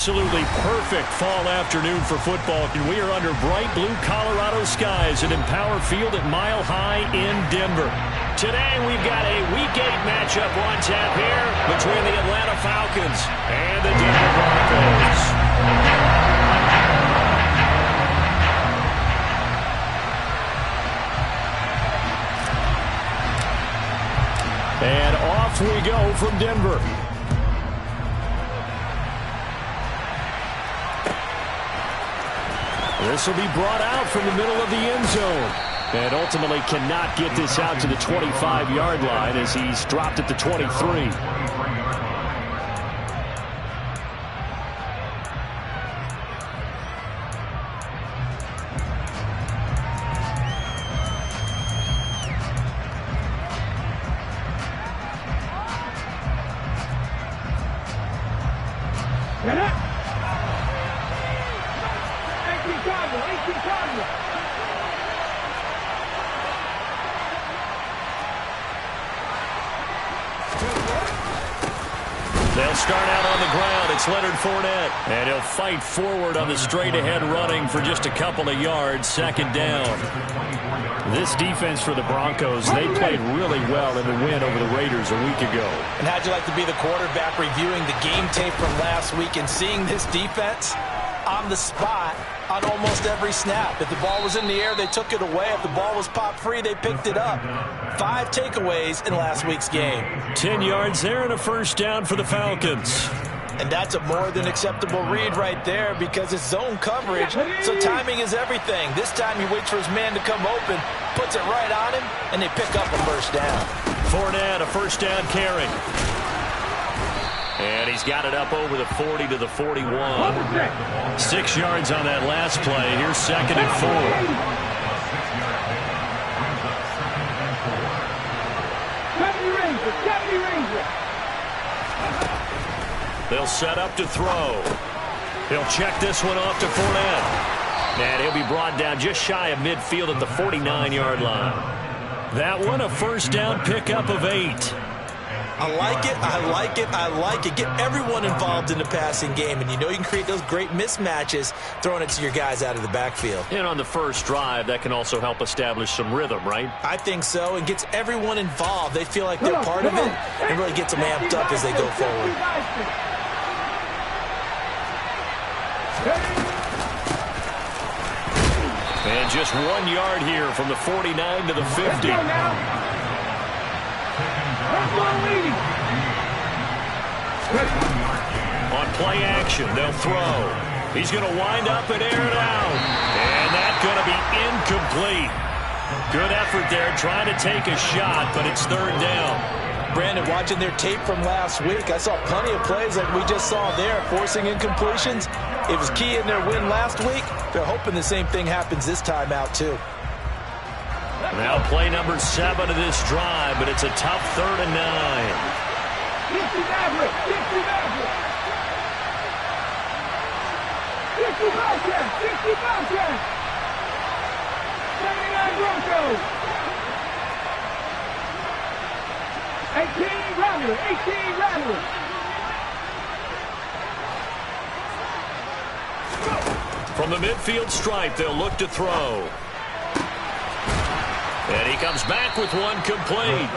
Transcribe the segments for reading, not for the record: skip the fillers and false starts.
Absolutely perfect fall afternoon for football, and we are under bright blue Colorado skies at Empower Field at Mile High in Denver. Today we've got a Week 8 matchup on tap here between the Atlanta Falcons and the Denver Broncos. And off we go from Denver. This will be brought out from the middle of the end zone. And ultimately cannot get this out to the 25-yard line as he's dropped at the 23. They'll start out on the ground. It's Leonard Fournette. And he'll fight forward on the straight-ahead running for just a couple of yards. Second down. This defense for the Broncos, they played really well in the win over the Raiders a week ago. And how'd you like to be the quarterback reviewing the game tape from last week and seeing this defense on the spot on almost every snap? If the ball was in the air, they took it away. If the ball was popped free, they picked it up. 5 takeaways in last week's game. 10 yards there and a first down for the Falcons. And that's a more than acceptable read right there because it's zone coverage, so timing is everything. This time he waits for his man to come open, puts it right on him, and they pick up a first down. Fournette, a first down carry. And he's got it up over the 40 to the 41. 6 yards on that last play. Here's second and 4. They'll set up to throw. He'll check this one off to Fournette. And he'll be brought down just shy of midfield at the 49-yard line. That one, a first down pickup of 8. I like it, I like it, I like it. Get everyone involved in the passing game, and you know you can create those great mismatches throwing it to your guys out of the backfield. And on the first drive, that can also help establish some rhythm, right? I think so, and gets everyone involved. They feel like they're part of it, and really gets them amped up as they go forward. And just 1 yard here from the 49 to the 50. On play action, they'll throw. He's going to wind up and air it out. And that's going to be incomplete. Good effort there trying to take a shot, but it's third down. Brandon, watching their tape from last week, I saw plenty of plays like we just saw there, forcing incompletions. It was key in their win last week. They're hoping the same thing happens this time out, too. Now play number 7 of this drive, but it's a tough 3rd and 9. 18 Rattler. From the midfield stripe, they'll look to throw. And he comes back with one complete.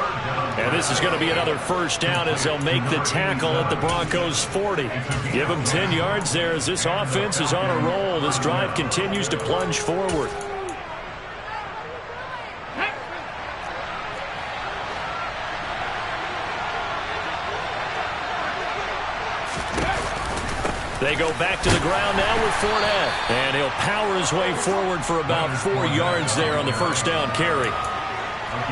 And this is going to be another first down as they'll make the tackle at the Broncos' 40. Give them 10 yards there as this offense is on a roll. This drive continues to plunge forward. They go back to the ground now with Fournette. And he'll power his way forward for about 4 yards there on the first down carry.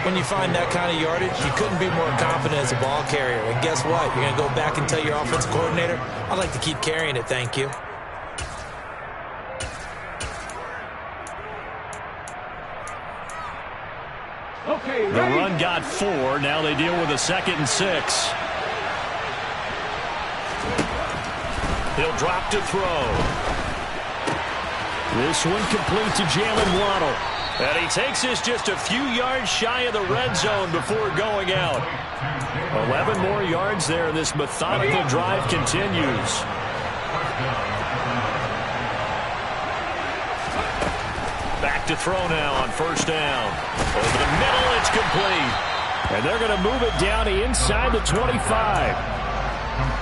When you find that kind of yardage, you couldn't be more confident as a ball carrier. And guess what? You're going to go back and tell your offensive coordinator, I'd like to keep carrying it, thank you. The run got 4. Now they deal with a 2nd and 6. He'll drop to throw. This one complete to Jalen Waddle. And he takes this just a few yards shy of the red zone before going out. 11 more yards there, and this methodical drive continues. to throw now on first down. Over the middle, it's complete. And they're going to move it down inside the 25.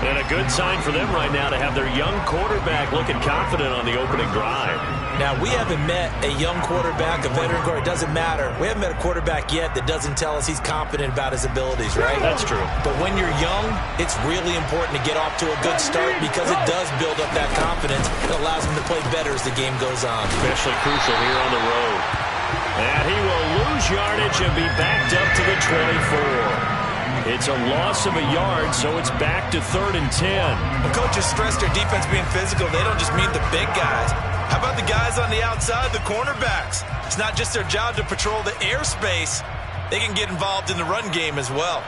And a good sign for them right now to have their young quarterback looking confident on the opening drive. Now, we haven't met a young quarterback, a veteran quarterback. It doesn't matter. We haven't met a quarterback yet that doesn't tell us he's confident about his abilities, right? That's true. But when you're young, it's really important to get off to a good start because it does build up that confidence. It allows him to play better as the game goes on. Especially crucial here on the road. And he will lose yardage and be backed up to the 24. It's a loss of a yard, so it's back to 3rd and 10. When coaches stress their defense being physical, they don't just mean the big guys. How about the guys on the outside, the cornerbacks? It's not just their job to patrol the airspace. They can get involved in the run game as well.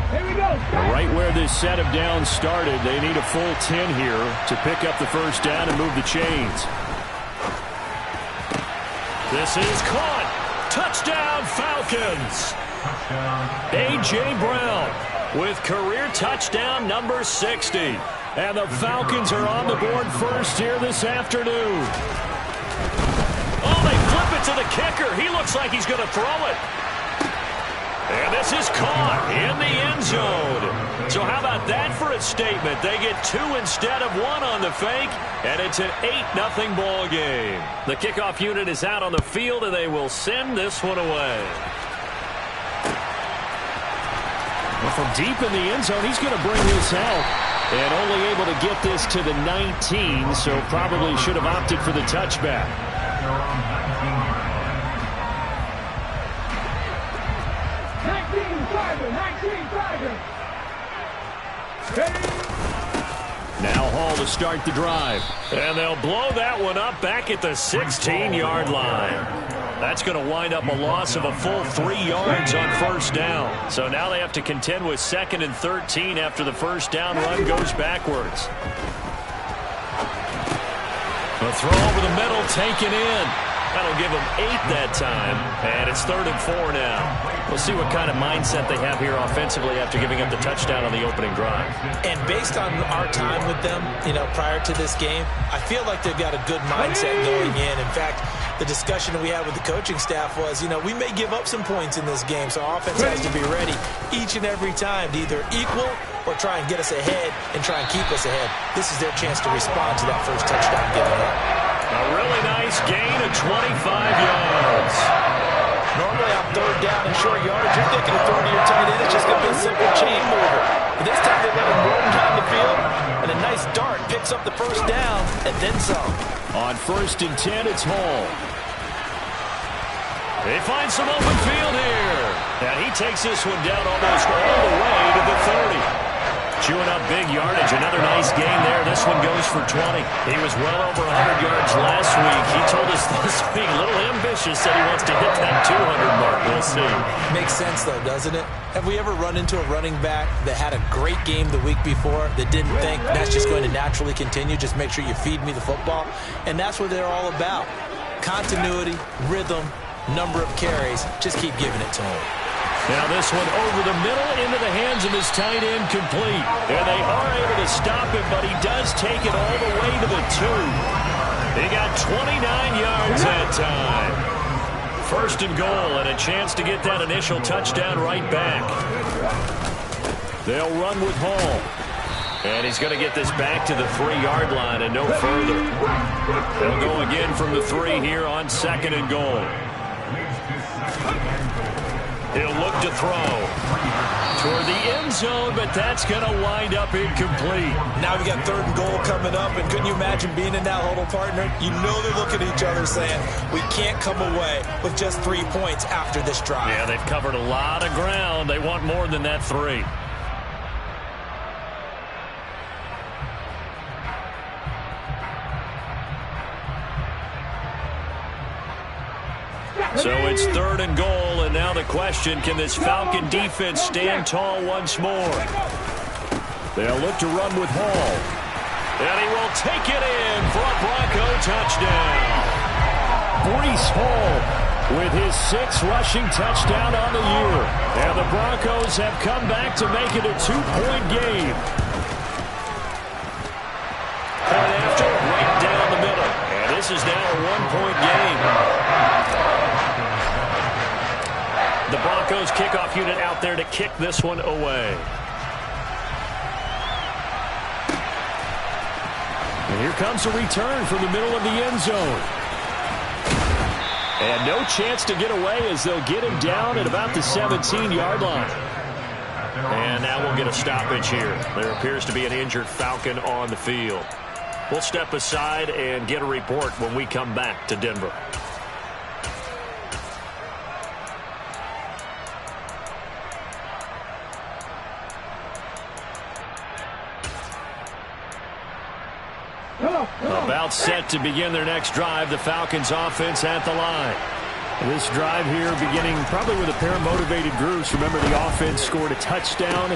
Here we go. Right where this set of downs started, they need a full 10 here to pick up the first down and move the chains. This is caught. Touchdown, Falcons. A.J. Brown with career touchdown number 60. And the Falcons are on the board first here this afternoon. Oh, they flip it to the kicker. He looks like he's going to throw it. And this is caught in the end zone. So how about that for a statement? They get 2 instead of 1 on the fake, and it's an 8-0 ball game. The kickoff unit is out on the field, and they will send this one away. Well, from deep in the end zone, he's going to bring this out. And only able to get this to the 19, so probably should have opted for the touchback. Now Hall to start the drive. And they'll blow that one up back at the 16-yard line. That's going to wind up a loss of a full 3 yards on first down. So now they have to contend with 2nd and 13 after the first down run goes backwards. The throw over the middle, taken in. That'll give them 8 that time. And it's 3rd and 4 now. We'll see what kind of mindset they have here offensively after giving up the touchdown on the opening drive. And based on our time with them, prior to this game, I feel like they've got a good mindset going in. In fact, the discussion that we had with the coaching staff was, we may give up some points in this game, so our offense has to be ready each and every time to either equal or try and get us ahead and try and keep us ahead. This is their chance to respond to that first touchdown given up. A really nice gain of 25 yards. Normally on 3rd down and short yardage, you're thinking of throwing to your tight end. It's just going to be a simple chain mover. But this time they let him roam down the field, and a nice dart picks up the first down and then some. On 1st and 10, it's Hall. They find some open field here. And he takes this one down almost all the way to the 30. Chewing up big yardage. Another nice gain there. This one goes for 20. He was well over 100 yards last week. He told us this week, a little ambitious, said he wants to hit that 200 mark. We'll see. Makes sense, though, doesn't it? Have we ever run into a running back that had a great game the week before that didn't think that's just going to naturally continue? Just make sure you feed me the football. And that's what they're all about. Continuity, rhythm, number of carries. Just keep giving it to him. Now this one over the middle into the hands of his tight end, complete. And they are able to stop him, but he does take it all the way to the 2. He got 29 yards that time. 1st and goal, and a chance to get that initial touchdown right back. They'll run with Hall. And he's going to get this back to the 3-yard line and no further. They'll go again from the 3 here on 2nd and goal. He'll look to throw toward the end zone, but that's going to wind up incomplete. Now we got 3rd and goal coming up, and couldn't you imagine being in that huddle, partner? You know they're looking at each other saying, we can't come away with just 3 points after this drive. Yeah, they've covered a lot of ground. They want more than that 3. So it's 3rd and goal, and now the question, can this Falcon defense stand tall once more? They'll look to run with Hall. And he will take it in for a Bronco touchdown. Breece Hall with his 6th rushing touchdown on the year. And the Broncos have come back to make it a 2-point game. Point after This is now a one-point game. The Broncos kickoff unit out there to kick this one away. And here comes a return from the middle of the end zone. And no chance to get away as they'll get him down at about the 17-yard line. And now we'll get a stoppage here. There appears to be an injured Falcon on the field. We'll step aside and get a report when we come back to Denver. About set to begin their next drive. The Falcons offense at the line. This drive here beginning probably with a pair of motivated groups. Remember, the offense scored a touchdown.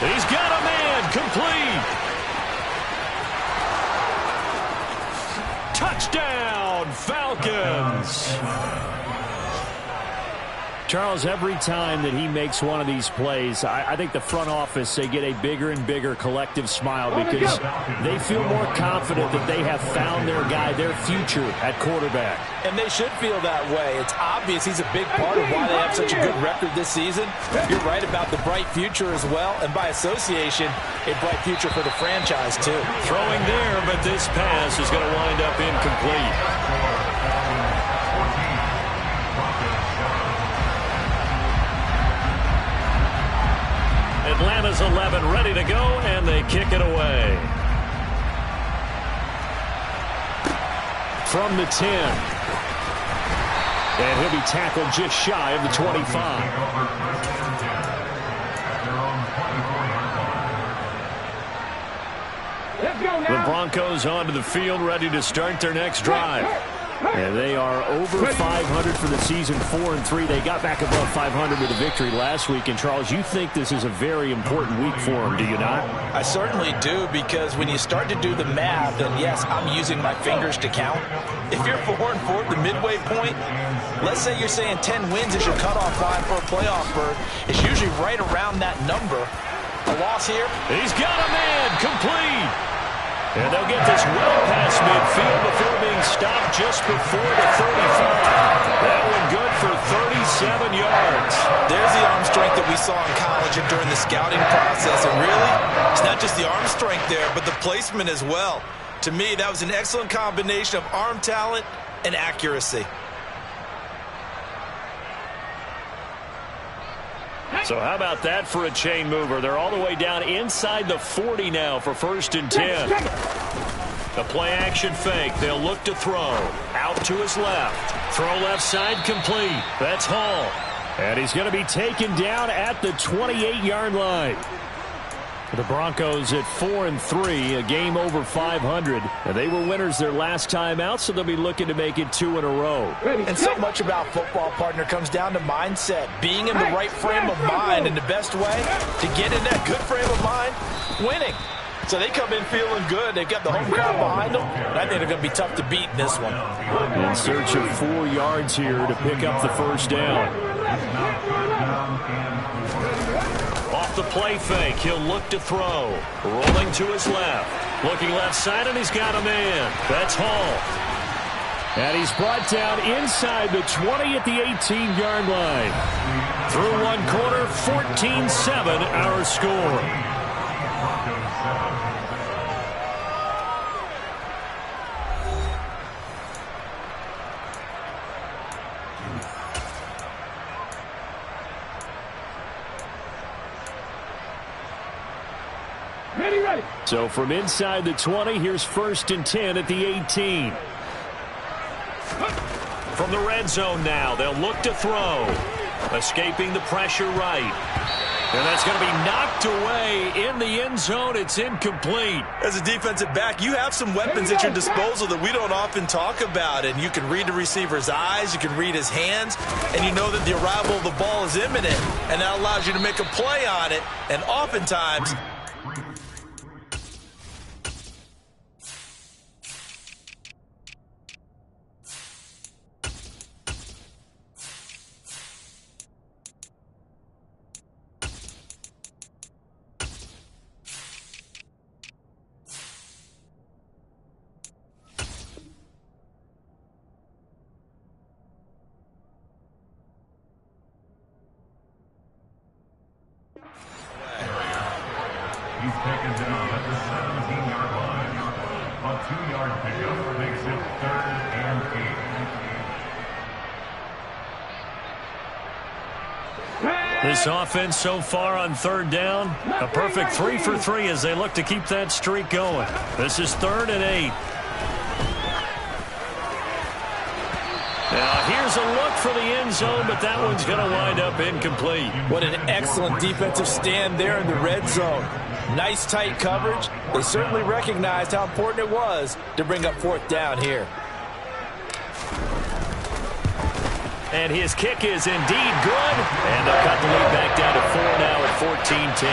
He's got a man complete. Touchdown, Falcons. Charles, every time that he makes one of these plays, I think the front office, they get a bigger and bigger collective smile because they feel more confident that they have found their guy, their future at quarterback. And they should feel that way. It's obvious he's a big part of why they have such a good record this season. You're right about the bright future as well, and by association, a bright future for the franchise too. Throwing there, but this pass is going to wind up incomplete. Atlanta's 11 ready to go, and they kick it away. From the 10. And he'll be tackled just shy of the 25. The Broncos onto the field, ready to start their next drive. And they are over 500 for the season, 4-3. They got back above 500 with a victory last week. And, Charles, you think this is a very important week for them, do you not? I certainly do, because when you start to do the math, and yes, I'm using my fingers to count. If you're 4-4 at the midway point, let's say you're saying 10 wins is your cutoff line for a playoff berth. It's usually right around that number. A loss here. He's got a man complete. And they'll get this well past midfield before being stopped just before the 35. That one good for 37 yards. There's the arm strength that we saw in college and during the scouting process. And really, it's not just the arm strength there, but the placement as well. To me, that was an excellent combination of arm talent and accuracy. So how about that for a chain mover? They're all the way down inside the 40 now for 1st and 10. The play action fake. They'll look to throw. Out to his left. Throw left side complete. That's Hall. And he's going to be taken down at the 28-yard line. The Broncos at 4-3, a game over 500. And they were winners their last time out, so they'll be looking to make it 2 in a row. And so much about football, partner, comes down to mindset. Being in the right frame of mind, and the best way to get in that good frame of mind, winning. So they come in feeling good. They've got the home crowd behind them. And I think they're going to be tough to beat in this one. In search of 4 yards here to pick up the first down. Off the play fake, he'll look to throw. Rolling to his left. Looking left side, and he's got a man. That's Hall. And he's brought down inside the 20 at the 18-yard line. Through one quarter, 14-7 our score. Ready. So from inside the 20, here's 1st and 10 at the 18. From the red zone now, they'll look to throw. Escaping the pressure right. And that's going to be knocked away in the end zone. It's incomplete. As a defensive back, you have some weapons at your disposal that we don't often talk about. And you can read the receiver's eyes, you can read his hands, and you know that the arrival of the ball is imminent. And that allows you to make a play on it. And oftentimes, He's taken down at the 17-yard line. A 2-yard pickup makes it 3rd and 8. This offense so far on 3rd down, a perfect 3 for 3 as they look to keep that streak going. This is 3rd and 8. Now here's a look for the end zone, but that one's going to wind up incomplete. What an excellent defensive stand there in the red zone. Nice tight coverage. They certainly recognized how important it was to bring up 4th down here. And his kick is indeed good. And they'll cut the lead back down to 4 now at 14-10.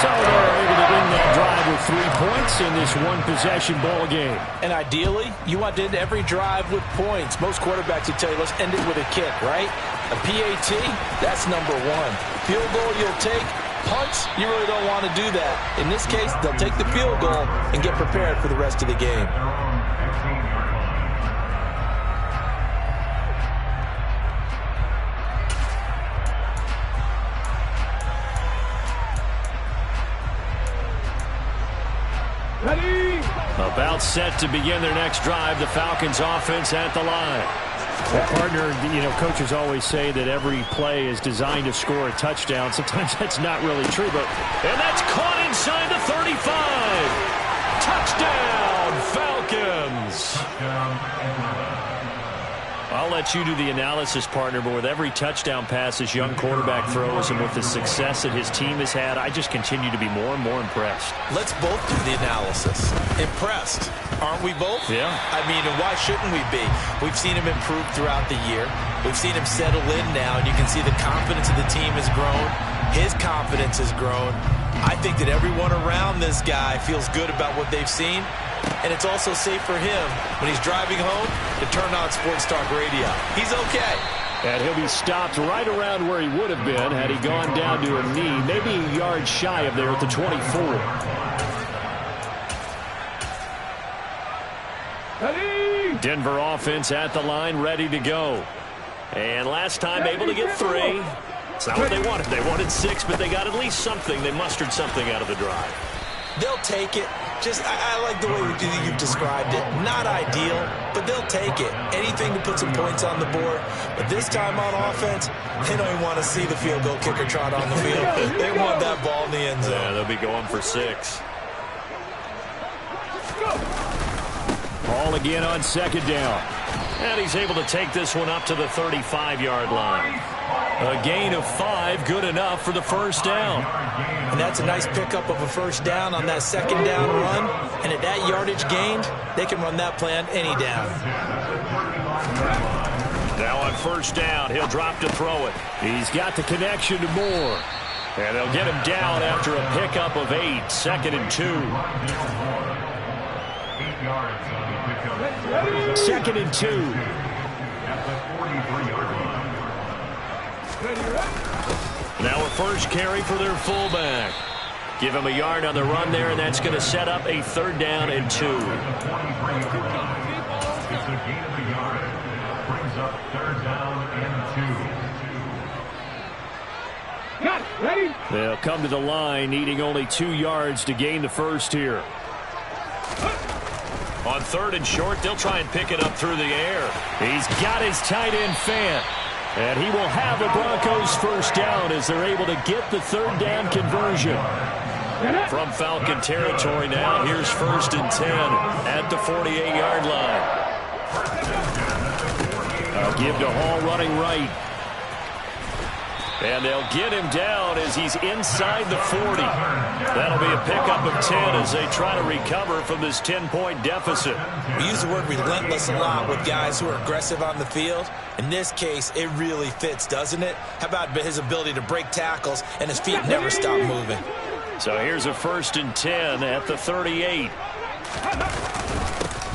So they're able to win that drive with 3 points in this one-possession ball game. And ideally, you want to end every drive with points. Most quarterbacks would tell you, let's end it with a kick, right? A PAT, that's number 1. Field goal you'll take. Punts, you really don't want to do that. In this case, they'll take the field goal and get prepared for the rest of the game. Ready? About set to begin their next drive, the Falcons offense at the line. Well, partner, coaches always say that every play is designed to score a touchdown. Sometimes that's not really true, and that's caught inside the 35. Touchdown, Falcons. I'll let you do the analysis, partner, but with every touchdown pass this young quarterback throws and with the success that his team has had, I just continue to be more and more impressed. Let's both do the analysis. Impressed, aren't we both? Yeah. I mean, and why shouldn't we be? We've seen him improve throughout the year. We've seen him settle in now, and you can see the confidence of the team has grown. His confidence has grown. I think that everyone around this guy feels good about what they've seen. And it's also safe for him when he's driving home to turn on Sports Talk Radio. He's okay. And he'll be stopped right around where he would have been had he gone down to a knee, maybe a yard shy of there at the 24. Ready? Denver offense at the line, ready to go. And last time able to get 3. It's not what they wanted. They wanted 6, but they got at least something. They mustered something out of the drive. They'll take it. I like the way you've described it. Not ideal, but they'll take it. Anything to put some points on the board. But this time on offense, they don't even want to see the field goal kicker trot on the field. They want that ball in the end zone. Yeah, they'll be going for 6. Ball again on 2nd down. And he's able to take this one up to the 35-yard line. A gain of 5, good enough for the 1st down. And that's a nice pickup of a 1st down on that 2nd down run. And at that yardage gained, they can run that play on any down. Now on 1st down, he'll drop to throw it. He's got the connection to Moore. And they'll get him down after a pickup of 8, 2nd and 2. 2nd and 2. At the 43-yard line. Now a first carry for their fullback. Give him a yard on the run there, and that's going to set up a 3rd down and 2. It's a gain of a yard. Brings up 3rd down and 2. Got it. Ready? They'll come to the line, needing only 2 yards to gain the 1st here. On 3rd and short, they'll try and pick it up through the air. He's got his tight end Fant. And he will have the Broncos 1st down as they're able to get the 3rd down conversion. From Falcon territory now, here's 1st and 10 at the 48-yard line. I'll give to Hall running right. And they'll get him down as he's inside the 40. That'll be a pickup of 10 as they try to recover from this 10-point deficit. We use the word relentless a lot with guys who are aggressive on the field. In this case, it really fits, doesn't it? How about his ability to break tackles and his feet never stop moving? So here's a 1st and 10 at the 38.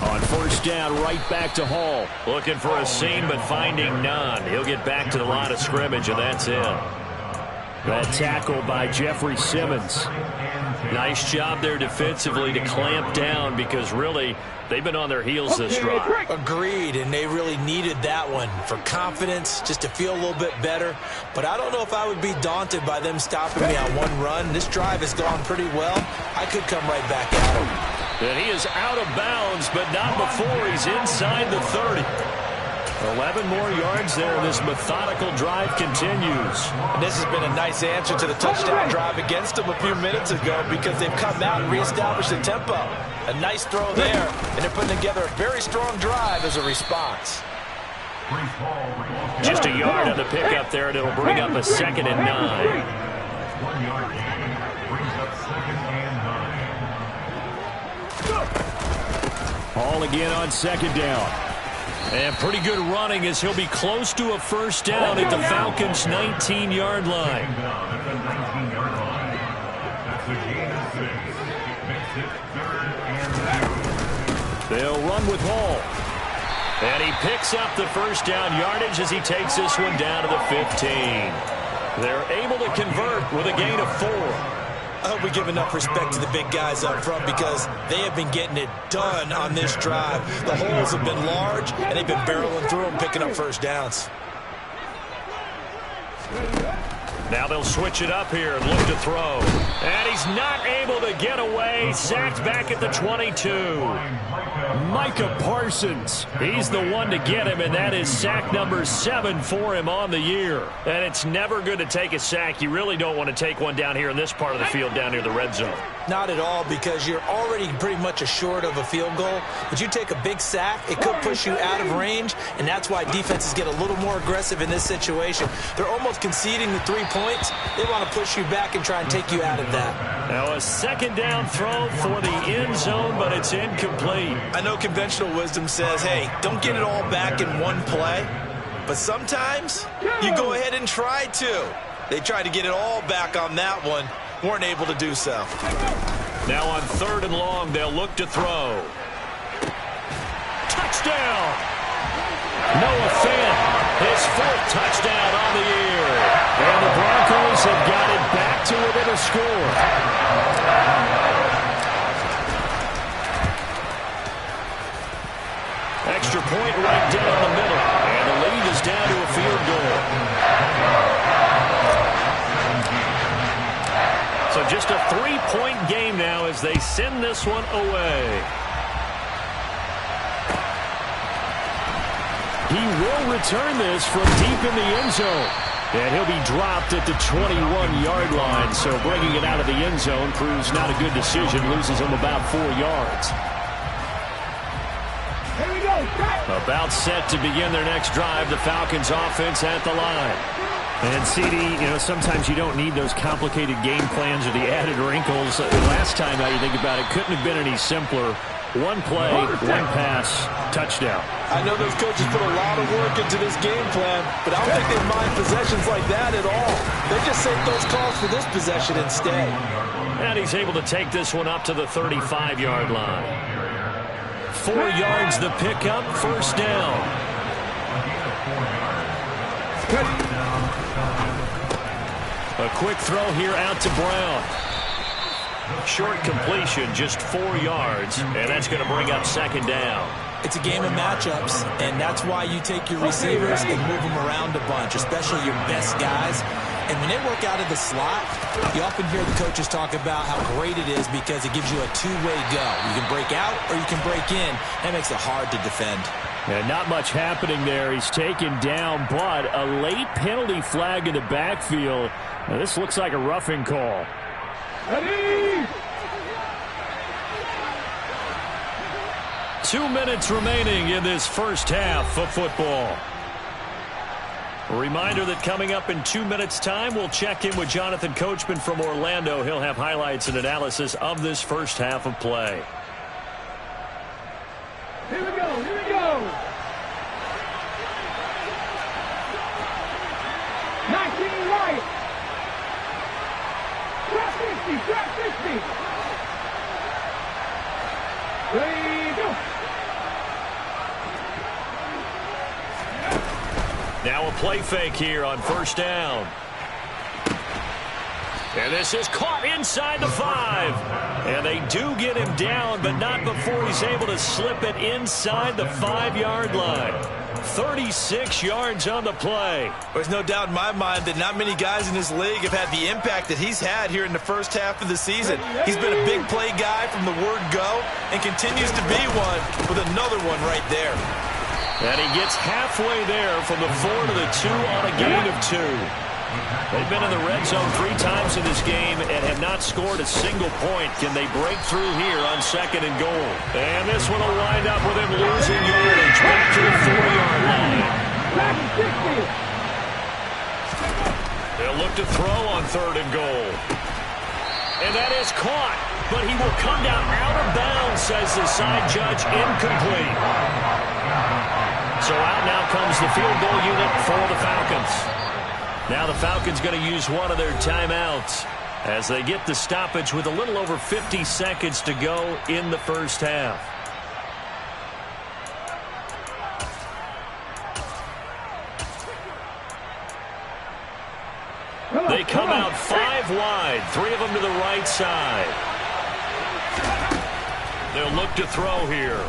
On 1st down, right back to Hall. Looking for a seam, but finding none. He'll get back to the line of scrimmage, and that's it. That tackle by Jeffrey Simmons. Nice job there defensively to clamp down because really they've been on their heels this drive. Agreed, and they really needed that one for confidence, just to feel a little bit better. But I don't know if I would be daunted by them stopping me on one run. This drive has gone pretty well. I could come right back at him. And he is out of bounds, but not before he's inside the 30. 11 more yards there. This methodical drive continues. And this has been a nice answer to the touchdown drive against them a few minutes ago because they've come out and reestablished the tempo. A nice throw there, and they're putting together a very strong drive as a response. Just a yard on the pickup there, and it'll bring up a 2nd and 9. 1 yard gain brings up 2nd and 9. All again on 2nd down. And pretty good running as he'll be close to a 1st down at the Falcons' 19-yard line. At the 19-yard line. That's a gain of 6. Makes it 3rd and 2. They'll run with Hall. And he picks up the 1st down yardage as he takes this one down to the 15. They're able to convert with a gain of 4. I hope we give enough respect to the big guys up front because they have been getting it done on this drive. The holes have been large, and they've been barreling through them, picking up 1st downs. Now they'll switch it up here and look to throw. And he's not able to get away. Sacked back at the 22. Micah Parsons. He's the one to get him, and that is sack number 7 for him on the year. And it's never good to take a sack. You really don't want to take one down here in this part of the field down near the red zone. Not at all, because you're already pretty much assured of a field goal. But you take a big sack, it could push you out of range, and that's why defenses get a little more aggressive in this situation. They're almost conceding the 3 points. They want to push you back and try and take you out of that. Now a 2nd down throw for the end zone, but it's incomplete. I know conventional wisdom says, hey, don't get it all back in one play. But sometimes you go ahead and try to. They tried to get it all back on that one. Weren't able to do so. Now on 3rd and long, they'll look to throw. Touchdown! Noah Fant, his 4th touchdown on the year. And the Broncos have got it back to within a score. Extra point right down the middle. And the lead is down to a field goal. So just a 3-point game now as they send this one away. He will return this from deep in the end zone. And he'll be dropped at the 21-yard line. So bringing it out of the end zone proves not a good decision. Loses him about 4 yards. Here we go. About set to begin their next drive. The Falcons offense at the line. And CD, sometimes you don't need those complicated game plans or the added wrinkles. Last time, now you think about it, couldn't have been any simpler. One play, one pass, touchdown. I know those coaches put a lot of work into this game plan, but I don't think they mind possessions like that at all. They just save those calls for this possession instead. And he's able to take this one up to the 35-yard line. 4 yards the pickup, 1st down. A quick throw here out to Brown. Short completion, just 4 yards, and that's going to bring up 2nd down. It's a game of matchups, and that's why you take your receivers and move them around a bunch, especially your best guys. And when they work out of the slot, you often hear the coaches talk about how great it is because it gives you a two-way go. You can break out or you can break in. That makes it hard to defend. And not much happening there. He's taken down, but a late penalty flag in the backfield. Now, this looks like a roughing call. Ready? 2 minutes remaining in this first half of football. A reminder that coming up in 2 minutes' time, we'll check in with Jonathan Coachman from Orlando. He'll have highlights and analysis of this first half of play. Here we go. Here we go. 19 right. Trap 50. Trap 50. Ready, go. Now a play fake here on 1st down. And this is caught inside the 5. And they do get him down, but not before he's able to slip it inside the 5-yard line. 36 yards on the play. There's no doubt in my mind that not many guys in this league have had the impact that he's had here in the first half of the season. He's been a big play guy from the word go and continues to be one with another one right there. And he gets halfway there from the 4 to the 2 on a gain of 2. They've been in the red zone 3 times in this game and have not scored a single point. Can they break through here on 2nd and goal? And this one will wind up with him losing yardage back to the 4-yard line. They'll look to throw on 3rd and goal. And that is caught, but he will come down out of bounds, says the side judge, incomplete. So out now comes the field goal unit for the Falcons. Now the Falcons going to use one of their timeouts as they get the stoppage with a little over 50 seconds to go in the first half. They come out 5 wide, 3 of them to the right side. They'll look to throw here.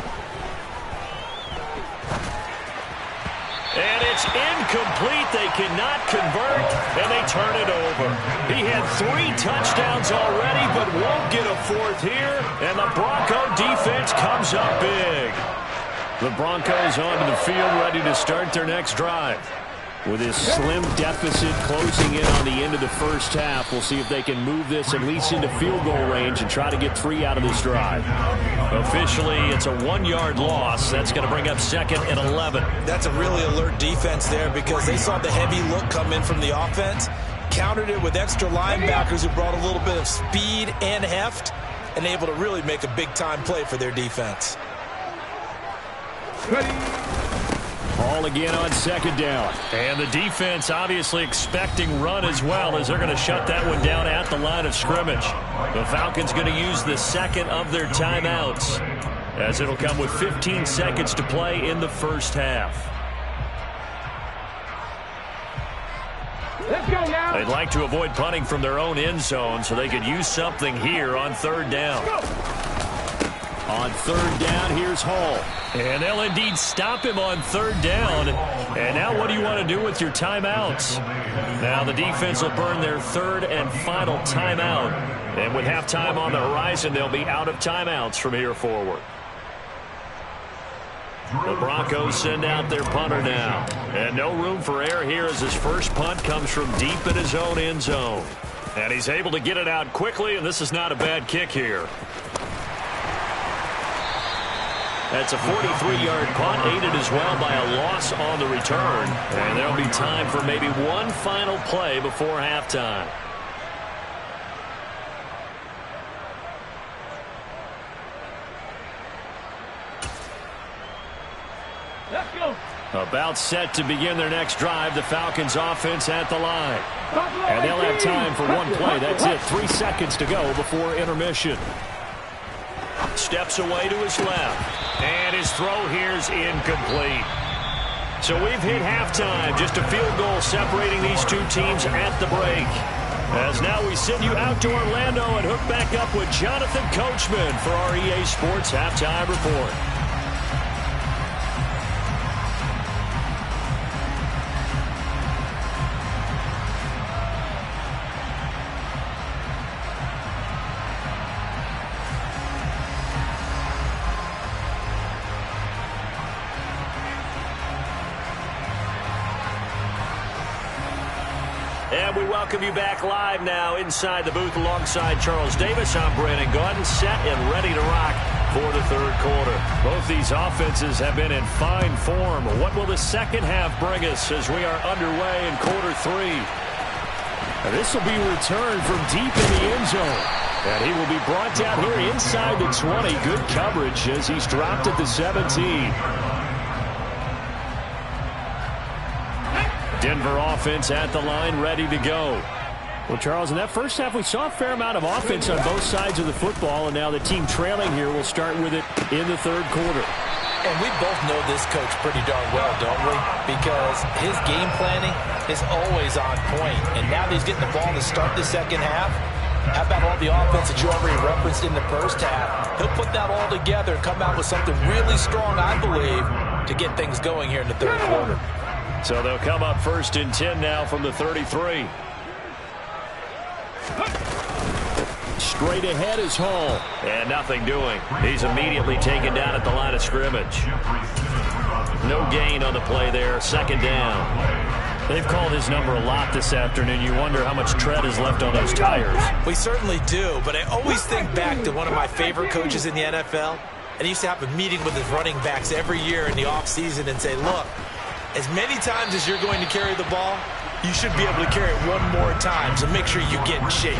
And it's incomplete. They cannot convert, and they turn it over. He had 3 touchdowns already, but won't get a 4th here, and the Bronco defense comes up big. The Broncos onto the field, ready to start their next drive. With this slim deficit closing in on the end of the first half, we'll see if they can move this at least into field goal range and try to get 3 out of this drive. Officially, it's a 1-yard loss. That's going to bring up 2nd and 11. That's a really alert defense there because they saw the heavy look come in from the offense, countered it with extra linebackers who brought a little bit of speed and heft, and able to really make a big-time play for their defense. Ball again on 2nd down. And the defense obviously expecting run as well, as they're going to shut that one down at the line of scrimmage. The Falcons going to use the 2nd of their timeouts, as it'll come with 15 seconds to play in the first half. Let's go now. They'd like to avoid punting from their own end zone, so they could use something here on 3rd down. On 3rd down, here's Hall. And they'll indeed stop him on 3rd down. And now what do you want to do with your timeouts? Now the defense will burn their 3rd and final timeout. And with halftime on the horizon, they'll be out of timeouts from here forward. The Broncos send out their punter now. And no room for error here as his first punt comes from deep in his own end zone. And he's able to get it out quickly, and this is not a bad kick here. That's a 43-yard punt, aided as well by a loss on the return. And there'll be time for maybe one final play before halftime. Let's go. About set to begin their next drive, the Falcons offense at the line. And they'll have time for one play. That's it. 3 seconds to go before intermission. Steps away to his left. And his throw here's incomplete. So we've hit halftime. Just a field goal separating these two teams at the break. As now we send you out to Orlando and hook back up with Jonathan Coachman for our EA Sports Halftime Report. And we welcome you back live now inside the booth alongside Charles Davis. I'm Brandon Gaudin, set and ready to rock for the third quarter. Both these offenses have been in fine form. What will the second half bring us as we are underway in quarter 3? And this will be returned from deep in the end zone. And he will be brought down here inside the 20. Good coverage as he's dropped at the 17. Denver offense at the line, ready to go. Well, Charles, in that first half, we saw a fair amount of offense on both sides of the football, and now the team trailing here will start with it in the third quarter. And we both know this coach pretty darn well, don't we? Because his game planning is always on point. And now that he's getting the ball to start the second half, how about all the offense that you already referenced in the first half? He'll put that all together and come out with something really strong, I believe, to get things going here in the third quarter. So they'll come up 1st and 10 now from the 33. Straight ahead is Hall. And nothing doing. He's immediately taken down at the line of scrimmage. No gain on the play there. 2nd down. They've called his number a lot this afternoon. You wonder how much tread is left on those tires. We certainly do, but I always think back to one of my favorite coaches in the NFL. And he used to have a meeting with his running backs every year in the offseason and say, look, as many times as you're going to carry the ball, you should be able to carry it one more time, so make sure you get in shape.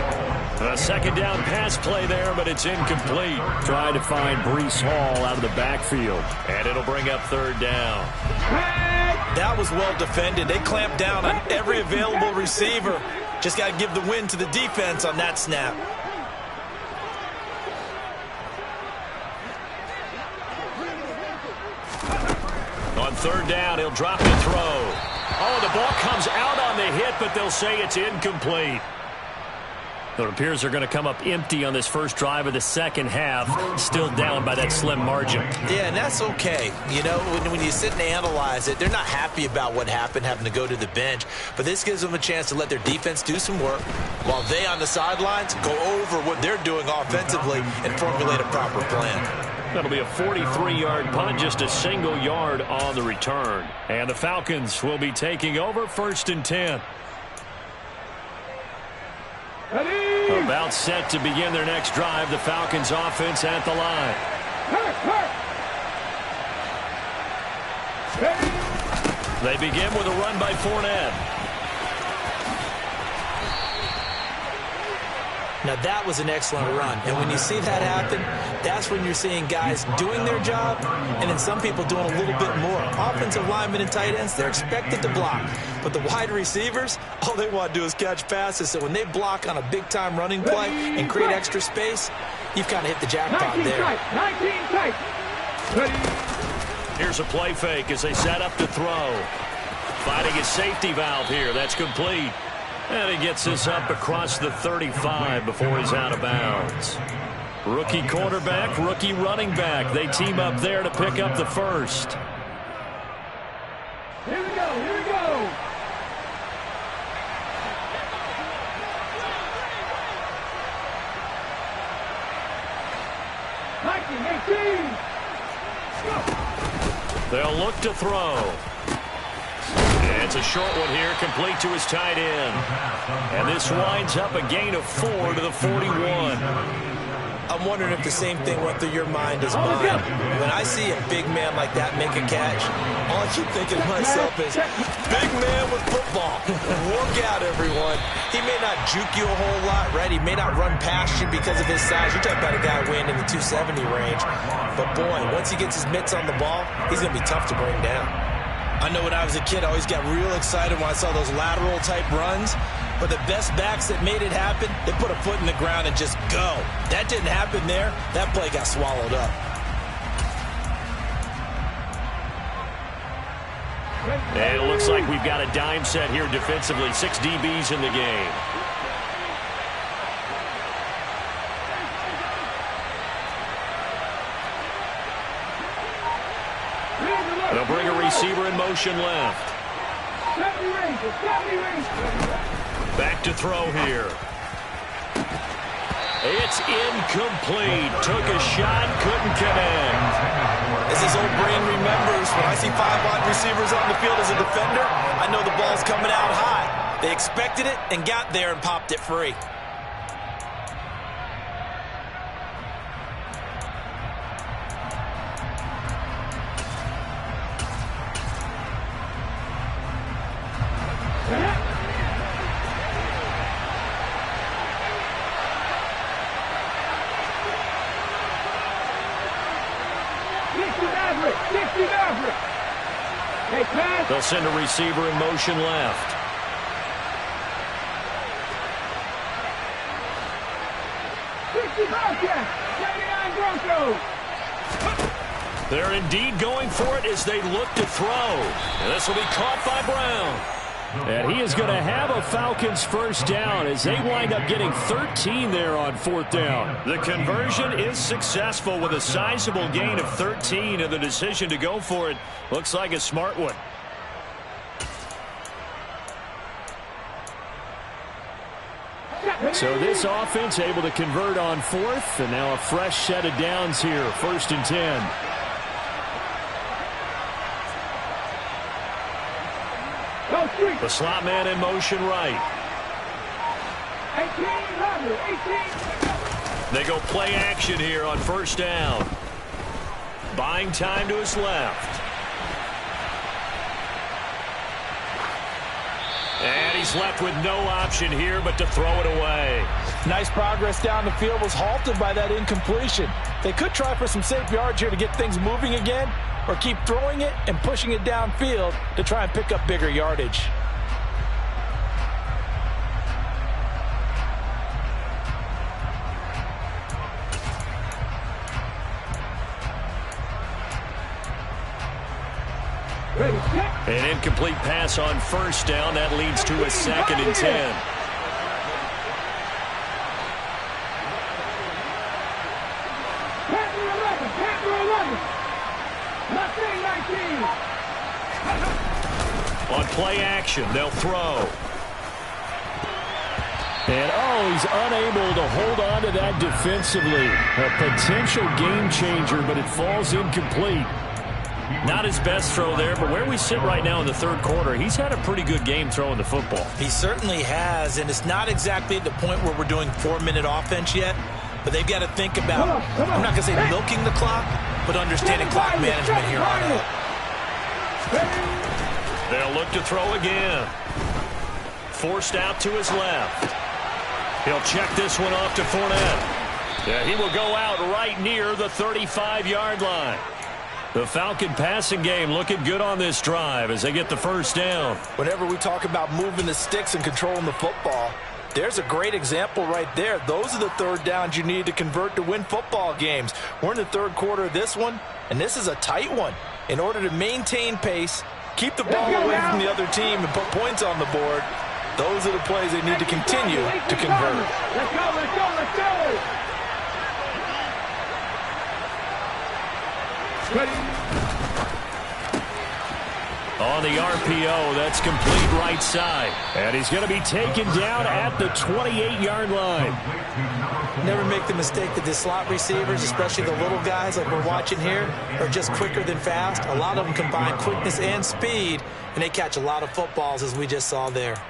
A 2nd down pass play there, but it's incomplete. Trying to find Breece Hall out of the backfield. And it'll bring up 3rd down. That was well defended. They clamped down on every available receiver. Just got to give the win to the defense on that snap. On 3rd down, he'll drop the throw. Oh, the ball comes out on the hit, but they'll say it's incomplete. It appears they're going to come up empty on this first drive of the second half, still down by that slim margin. Yeah, and that's okay. You know, when you sit and analyze it, they're not happy about what happened, having to go to the bench. But this gives them a chance to let their defense do some work while they on the sidelines go over what they're doing offensively and formulate a proper plan. That'll be a 43-yard punt, just a single yard on the return. And the Falcons will be taking over 1st and 10. About set to begin their next drive. The Falcons offense at the line. They begin with a run by Fournette. Now that was an excellent run, and when you see that happen, that's when you're seeing guys doing their job, and then some people doing a little bit more. Offensive linemen and tight ends, they're expected to block, but the wide receivers, all they want to do is catch passes. So when they block on a big-time running play and create extra space, you've kind of hit the jackpot there. 19 tight. Here's a play fake as they set up to throw. Finding a safety valve here. That's complete. And he gets this up across the 35 before he's out of bounds. Rookie quarterback, rookie running back. They team up there to pick up the first. Here we go, here we go. They'll look to throw. It's a short one here, complete to his tight end. And this winds up a gain of 4 to the 41. I'm wondering if the same thing went through your mind as mine. When I see a big man like that make a catch, all I keep thinking to myself is, big man with football. Work out, everyone. He may not juke you a whole lot, right? He may not run past you because of his size. You're talking about a guy weighing in the 270 range. But, boy, once he gets his mitts on the ball, he's going to be tough to bring down. I know when I was a kid, I always got real excited when I saw those lateral-type runs. But the best backs that made it happen, they put a foot in the ground and just go. That didn't happen there. That play got swallowed up. And it looks like we've got a dime set here defensively. 6 DBs in the game. They'll bring a receiver in motion left. Back to throw here. It's incomplete. Took a shot, couldn't connect. As his old brain remembers, when I see 5 wide receivers on the field as a defender, I know the ball's coming out high. They expected it and got there and popped it free. They'll send a receiver in motion left. They're indeed going for it as they look to throw. And this will be caught by Brown. And he is going to have a Falcons first down as they wind up getting 13 there on fourth down. The conversion is successful with a sizable gain of 13, and the decision to go for it looks like a smart one. So this offense able to convert on fourth, and now a fresh set of downs here, 1st and 10. The slot man in motion right. 18. They go play action here on 1st down. Buying time to his left. And he's left with no option here but to throw it away. Nice progress down the field was halted by that incompletion. They could try for some safe yards here to get things moving again, or keep throwing it and pushing it downfield to try and pick up bigger yardage. An incomplete pass on 1st down. That leads to a 2nd and 10. On play action, they'll throw. And, he's unable to hold on to that defensively. A potential game changer, but it falls incomplete. Not his best throw there, but where we sit right now in the 3rd quarter, he's had a pretty good game throwing the football. He certainly has, and it's not exactly at the point where we're doing 4-minute offense yet, but they've got to think about, I'm not going to say milking the clock, but understanding clock management here on out. They'll look to throw again. Forced out to his left. He'll check this one off to Fournette. Yeah, he will go out right near the 35-yard line. The Falcon passing game looking good on this drive as they get the 1st down. Whenever we talk about moving the sticks and controlling the football, there's a great example right there. Those are the 3rd downs you need to convert to win football games. We're in the 3rd quarter of this one, and this is a tight one. In order to maintain pace, keep the ball away from the other team, and put points on the board, those are the plays they need to continue to convert. Let's go, let's go, let's go! On the RPO, that's complete right side. And he's going to be taken down at the 28-yard line. Never make the mistake that the slot receivers, especially the little guys like we're watching here, are just quicker than fast. A lot of them combine quickness and speed, and they catch a lot of footballs, as we just saw there.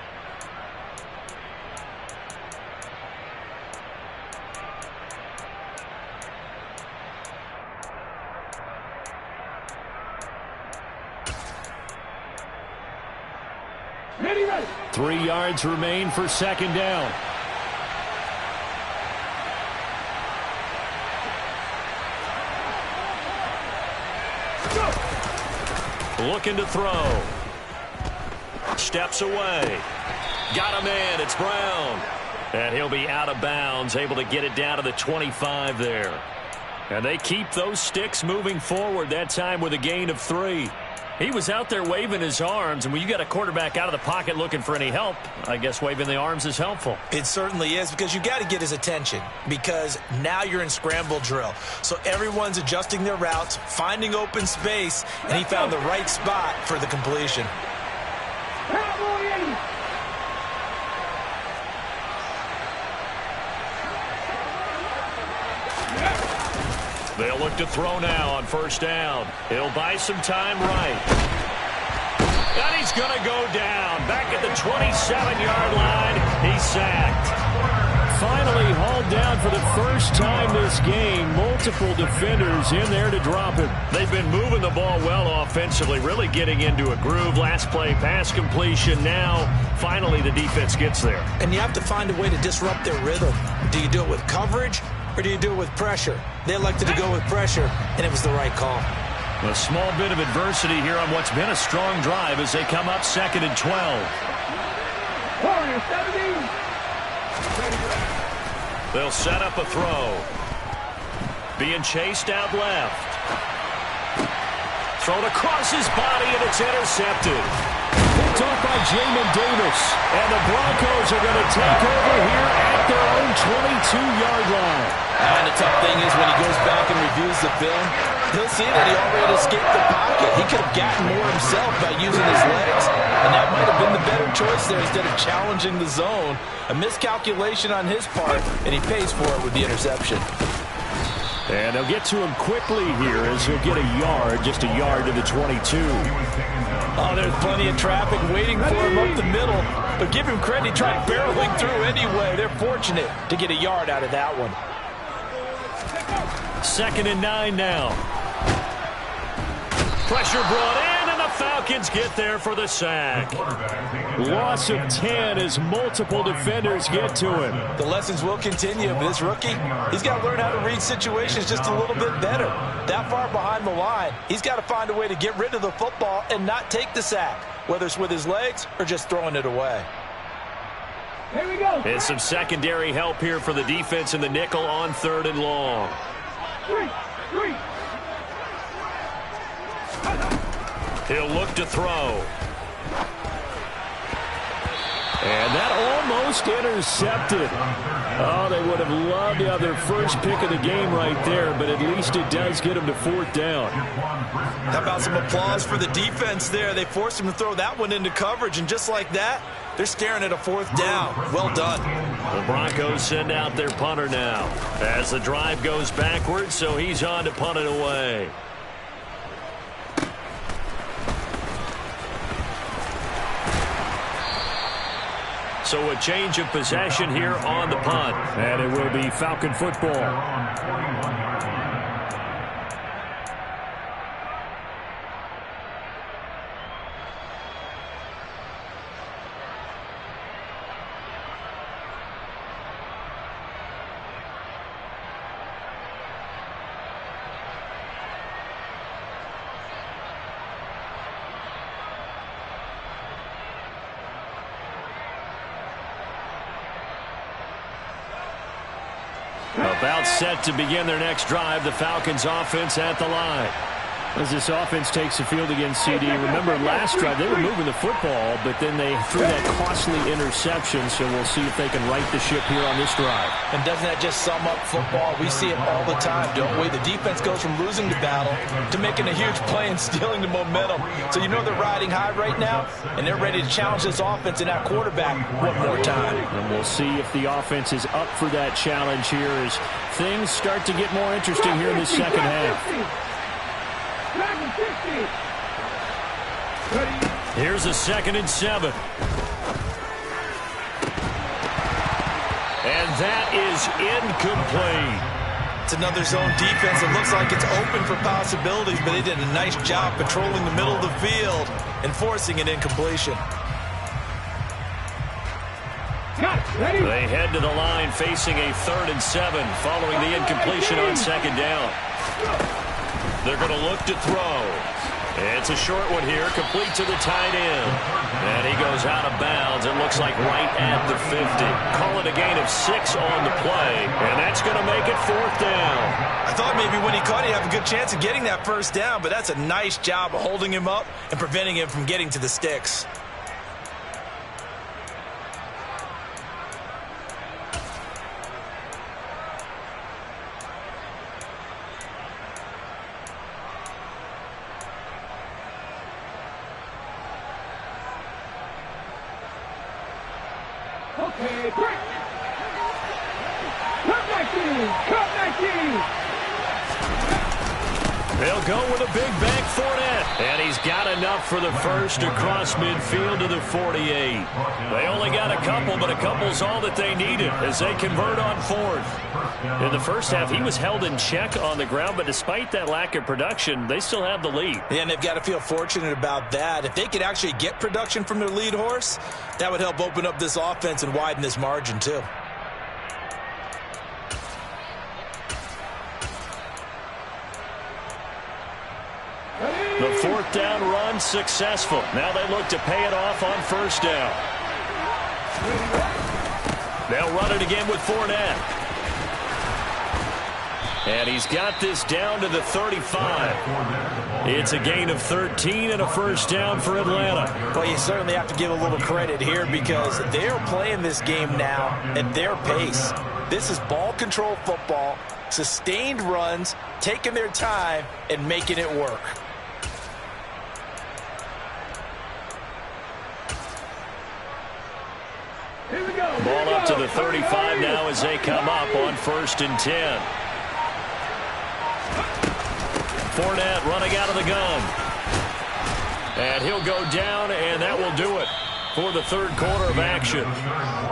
Ready. 3 yards remain for 2nd down. Looking to throw. Steps away. Got a man. It's Brown. And he'll be out of bounds, able to get it down to the 25 there. And they keep those sticks moving forward, that time with a gain of 3. He was out there waving his arms, and when you got a quarterback out of the pocket looking for any help, I guess waving the arms is helpful. It certainly is, because you got to get his attention, because now you're in scramble drill. So everyone's adjusting their routes, finding open space, and he found the right spot for the completion. They'll look to throw now on 1st down. He'll buy some time right. And he's going to go down. Back at the 27-yard line. He's sacked. Finally hauled down for the first time this game. Multiple defenders in there to drop him. They've been moving the ball well offensively, really getting into a groove. Last play, pass completion. Now, finally, the defense gets there. And you have to find a way to disrupt their rhythm. Do you do it with coverage, or do you do it with pressure? They elected to go with pressure, and it was the right call. A small bit of adversity here on what's been a strong drive as they come up 2nd and 12. They'll set up a throw. Being chased out left. Thrown across his body, and it's intercepted. Picked off by Jamin Davis. And the Broncos are going to take over here at their own 22-yard line. And the tough thing is when he goes back and reviews the film, he'll see that he already escaped the pocket. He could have gotten more himself by using his legs, and that might have been the better choice there instead of challenging the zone. A miscalculation on his part, and he pays for it with the interception. And they'll get to him quickly here as he'll get a yard, just a yard to the 22. Oh, there's plenty of traffic waiting for him up the middle. But give him credit, he tried barreling through anyway. They're fortunate to get a yard out of that one. 2nd and 9 now. Pressure brought in, and the Falcons get there for the sack. Loss of 10 as multiple defenders get to him. The lessons will continue. But this rookie, he's got to learn how to read situations just a little bit better. That far behind the line, he's got to find a way to get rid of the football and not take the sack, whether it's with his legs or just throwing it away. Here we go. And some secondary help here for the defense in the nickel on 3rd and long. Three. He'll look to throw. And that almost intercepted. Oh, they would have loved to have their first pick of the game right there, but at least it does get them to 4th down. How about some applause for the defense there? They forced him to throw that one into coverage, and just like that, they're staring at a 4th down. Well done. The Broncos send out their punter now as the drive goes backwards, so he's on to punt it away. So a change of possession here on the punt. And it will be Falcon football. About set to begin their next drive, the Falcons offense at the line. As this offense takes the field against CD, remember last drive they were moving the football, but then they threw that costly interception, so we'll see if they can right the ship here on this drive. And doesn't that just sum up football? We see it all the time, don't we? The defense goes from losing the battle to making a huge play and stealing the momentum. So you know they're riding high right now, and they're ready to challenge this offense and that quarterback one more time. And we'll see if the offense is up for that challenge here as things start to get more interesting here in the second half. Here's a 2nd and 7. And that is incomplete. It's another zone defense. It looks like it's open for possibilities, but they did a nice job patrolling the middle of the field and forcing an incompletion. They head to the line facing a 3rd and 7 following the incompletion on 2nd down. They're going to look to throw. It's a short one here, complete to the tight end. And he goes out of bounds. It looks like right at the 50. Call it a gain of 6 on the play, and that's going to make it 4th down. I thought maybe when he caught it, he'd have a good chance of getting that 1st down, but that's a nice job of holding him up and preventing him from getting to the sticks. Okay, quick! Cut 19! They'll go with a big bank Fournette. And he's got enough for the first across midfield to the 48. They only got a couple, but a couple's all that they needed as they convert on 4th. In the first half, he was held in check on the ground, but despite that lack of production, they still have the lead. Yeah, and they've got to feel fortunate about that. If they could actually get production from their lead horse, that would help open up this offense and widen this margin, too. The 4th down run successful. Now they look to pay it off on 1st down. They'll run it again with Fournette. And he's got this down to the 35. It's a gain of 13 and a first down for Atlanta. Well, you certainly have to give a little credit here because they're playing this game now at their pace. This is ball control football, sustained runs, taking their time, and making it work. Here we go. Ball up to the 35 now as they come up on 1st and 10. Fournette running out of the gun. And he'll go down, and that will do it for the third quarter of action.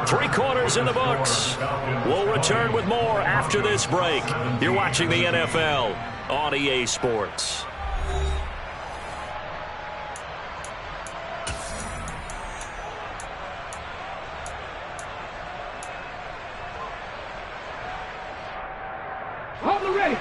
3 quarters in the books. We'll return with more after this break. You're watching the NFL on EA Sports. On the ready.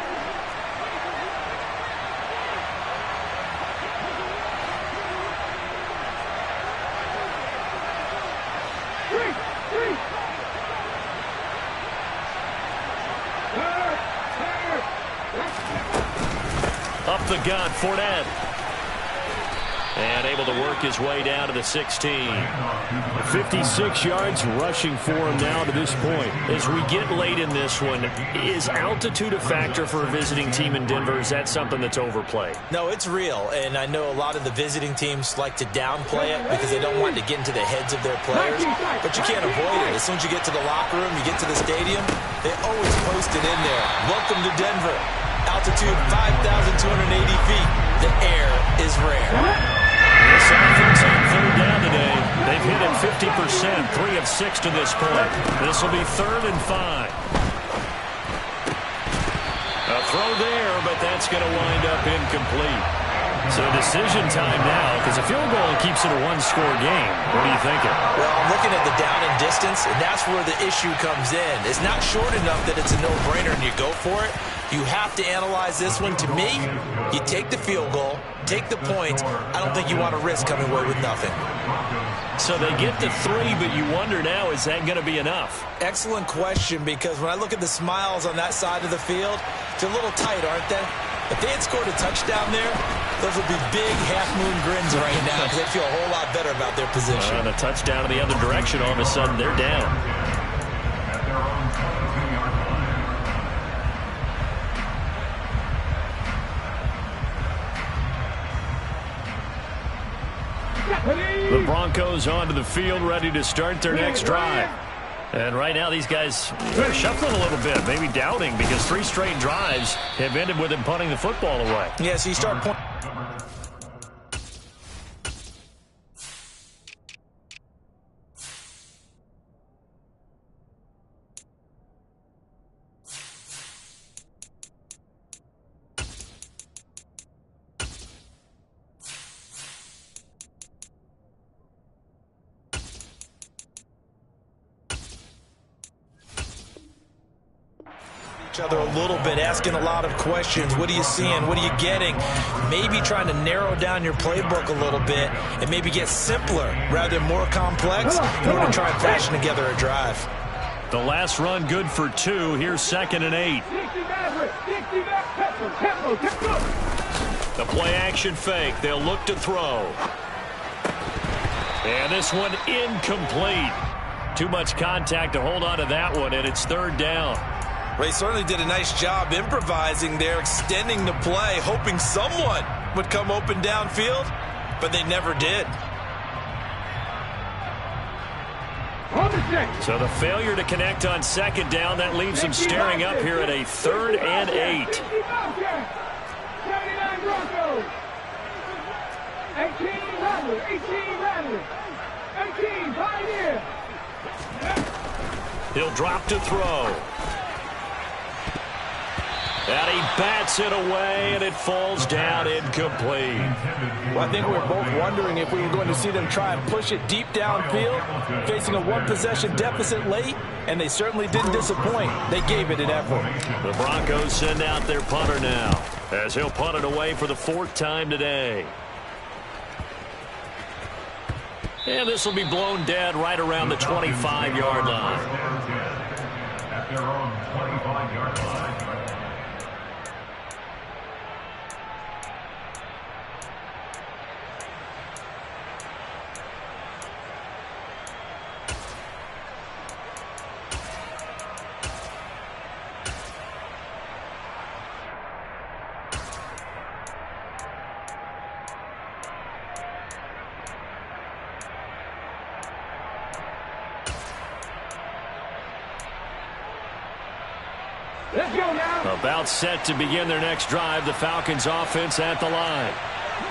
Up the gut, Fournette. And able to work his way down to the 16. 56 yards rushing for him now to this point. As we get late in this one, is altitude a factor for a visiting team in Denver? Is that something that's overplayed? No, it's real, and I know a lot of the visiting teams like to downplay it because they don't want to get into the heads of their players, but you can't avoid it. As soon as you get to the locker room, you get to the stadium, they always post it in there. Welcome to Denver. Altitude 5,280 feet. The air is rare. This offense on 3rd down today. They've hit it 50%, 3 of 6 to this point. This will be 3rd and 5. A throw there, but that's going to wind up incomplete. So decision time now, because a field goal keeps it a 1-score game. What are you thinking? Well, I'm looking at the down and distance, and that's where the issue comes in. It's not short enough that it's a no-brainer and you go for it. You have to analyze this one. To me, you take the field goal, take the points. I don't think you want to risk coming away with nothing. So they get to 3, but you wonder now, is that going to be enough? Excellent question, because when I look at the smiles on that side of the field, it's a little tight, aren't they? If they had scored a touchdown there, those would be big half-moon grins right now because they feel a whole lot better about their position. And a touchdown in the other direction, all of a sudden they're down. The Broncos onto the field, ready to start their next drive. And right now, these guys are shuffling a little bit, maybe doubting, because 3 straight drives have ended with them punting the football away. Yeah, so you start pointing. Other a little bit, asking a lot of questions. What are you seeing? What are you getting? Maybe trying to narrow down your playbook a little bit and maybe get simpler rather than more complex in order to try and fashion together a drive. The last run good for 2. Here's 2nd and 8. The play action fake. They'll look to throw. And this one incomplete. Too much contact to hold on to that one, and it's 3rd down. Ray certainly did a nice job improvising there, extending the play, hoping someone would come open downfield, but they never did. So the failure to connect on 2nd down, that leaves them staring up here at a 3rd and 8. 79 Broncos. 18 Rattler. 18 Rattler. 18 Pioneer. He'll drop to throw. And he bats it away, and it falls down incomplete. Well, I think we were both wondering if we were going to see them try and push it deep downfield, facing a 1-possession deficit late, and they certainly didn't disappoint. They gave it an effort. The Broncos send out their punter now, as he'll punt it away for the 4th time today. And this will be blown dead right around the 25-yard line. At their own 25-yard line. Let's go now. About set to begin their next drive. The Falcons offense at the line.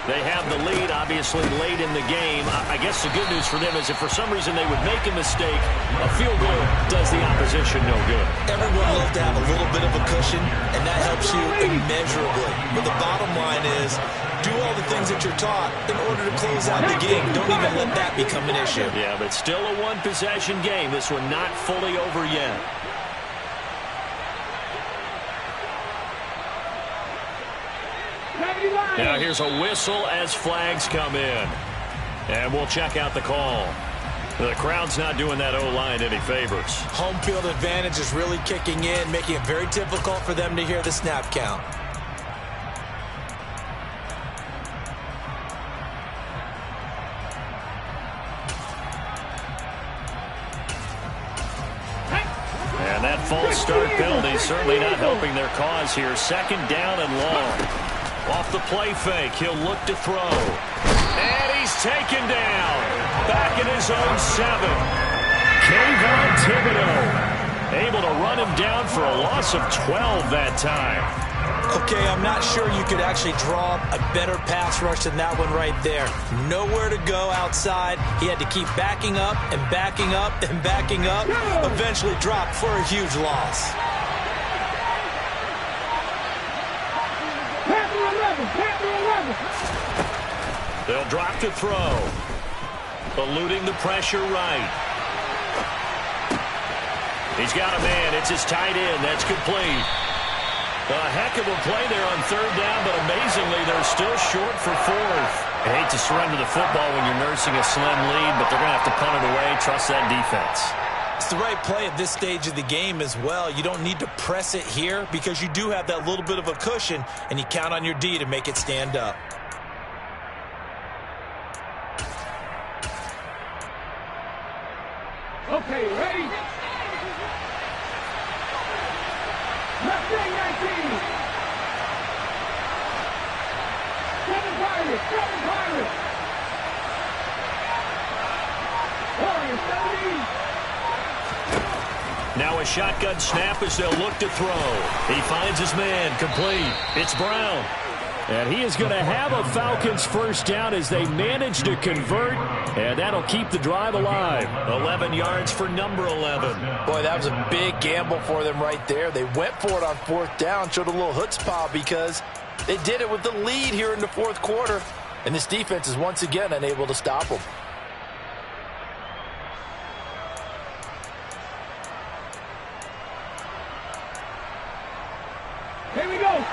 They have the lead, obviously, late in the game. I guess the good news for them is if for some reason they would make a mistake, a field goal does the opposition no good. Everyone loves to have a little bit of a cushion, and that helps you immeasurably. But the bottom line is, do all the things that you're taught in order to close out the game. Don't even let that become an issue. Yeah, but still a one-possession game. This one not fully over yet. Now here's a whistle as flags come in. And we'll check out the call. The crowd's not doing that O-line any favors. Home field advantage is really kicking in, making it very difficult for them to hear the snap count. And that false start penalty certainly not helping their cause here. Second down and long. Off the play fake, he'll look to throw. And he's taken down. Back in his own 7. Kayvon Thibodeau able to run him down for a loss of 12 that time. Okay, I'm not sure you could actually draw a better pass rush than that one right there. Nowhere to go outside. He had to keep backing up and backing up and backing up. Eventually dropped for a huge loss. They'll drop to throw. Eluding the pressure right. He's got a man. It's his tight end. That's complete. A heck of a play there on third down, but amazingly, they're still short for fourth. I hate to surrender the football when you're nursing a slim lead, but they're going to have to punt it away. Trust that defense. It's the right play at this stage of the game as well. You don't need to press it here because you do have that little bit of a cushion, and you count on your D to make it stand up. Okay, ready? Mustang 19. 7 Pirates, 7 Pirates. Warriors, 17. Now a shotgun snap as they'll look to throw. He finds his man, complete. It's Brown. And he is going to have a Falcons first down as they manage to convert, and that'll keep the drive alive. 11 yards for number 11. Boy, that was a big gamble for them right there. They went for it on fourth down, showed a little chutzpah because they did it with the lead here in the fourth quarter, and this defense is once again unable to stop them. Here we go.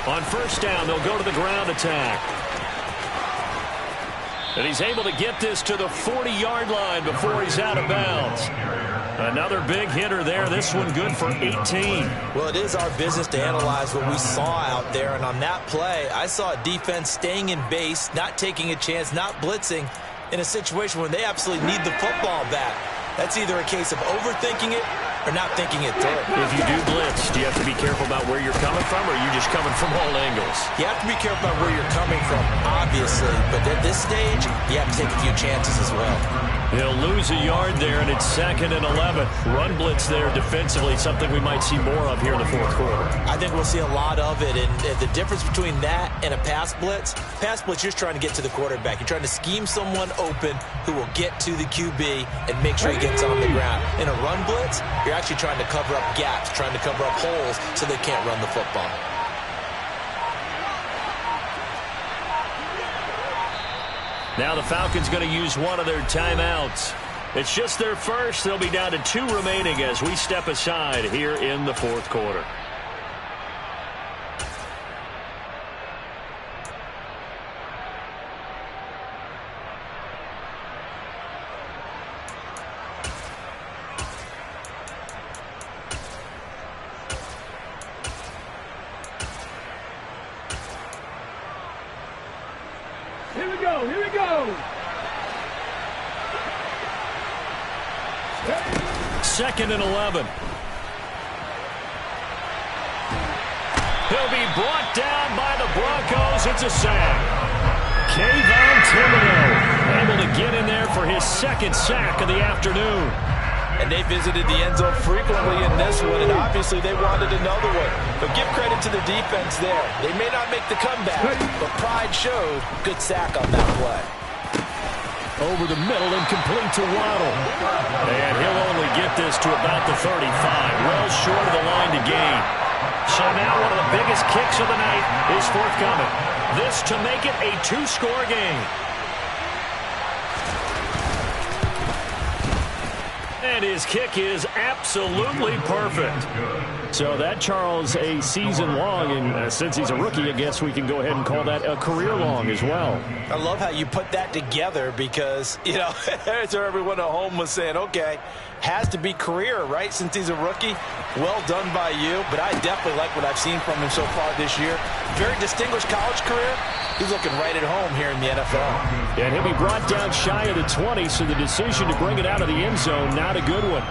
On first down, they'll go to the ground attack. And he's able to get this to the 40-yard line before he's out of bounds. Another big hitter there. This one good for 18. Well, it is our business to analyze what we saw out there. And on that play, I saw a defense staying in base, not taking a chance, not blitzing in a situation where they absolutely need the football back. That's either a case of overthinking it or not thinking it through. If you do blitz, do you have to be careful about where you're coming from, or are you just coming from all angles? You have to be careful about where you're coming from, obviously. But at this stage, you have to take a few chances as well. He'll lose a yard there, and it's 2nd and 11. Run blitz there defensively, something we might see more of here in the fourth quarter. I think we'll see a lot of it, and the difference between that and a pass blitz, you're just trying to get to the quarterback. You're trying to scheme someone open who will get to the QB and make sure he gets on the ground. In a run blitz, you're actually trying to cover up gaps, trying to cover up holes so they can't run the football. Now the Falcons going to use one of their timeouts. It's just their first. They'll be down to 2 remaining as we step aside here in the fourth quarter. Here we go, here we go. 2nd and 11. He'll be brought down by the Broncos. It's a sack. Kayvon Thibodeau able to get in there for his second sack of the afternoon. And they visited the end zone frequently in this one, and obviously they wanted another one. But give credit to the defense there. They may not make the comeback, but pride showed. Good sack on that play. Over the middle and complete to Waddle. And he'll only get this to about the 35. Well short of the line to gain. So now one of the biggest kicks of the night is forthcoming. This to make it a two-score game. And his kick is absolutely perfect. So that, Charles, a season long, and since he's a rookie, I guess we can go ahead and call that a career long as well. I love how you put that together because, you know, so everyone at home was saying, okay, has to be career, right, since he's a rookie. Well done by you, but I definitely like what I've seen from him so far this year. Very distinguished college career. He's looking right at home here in the NFL. And he'll be brought down shy of the 20, so the decision to bring it out of the end zone, not a good one.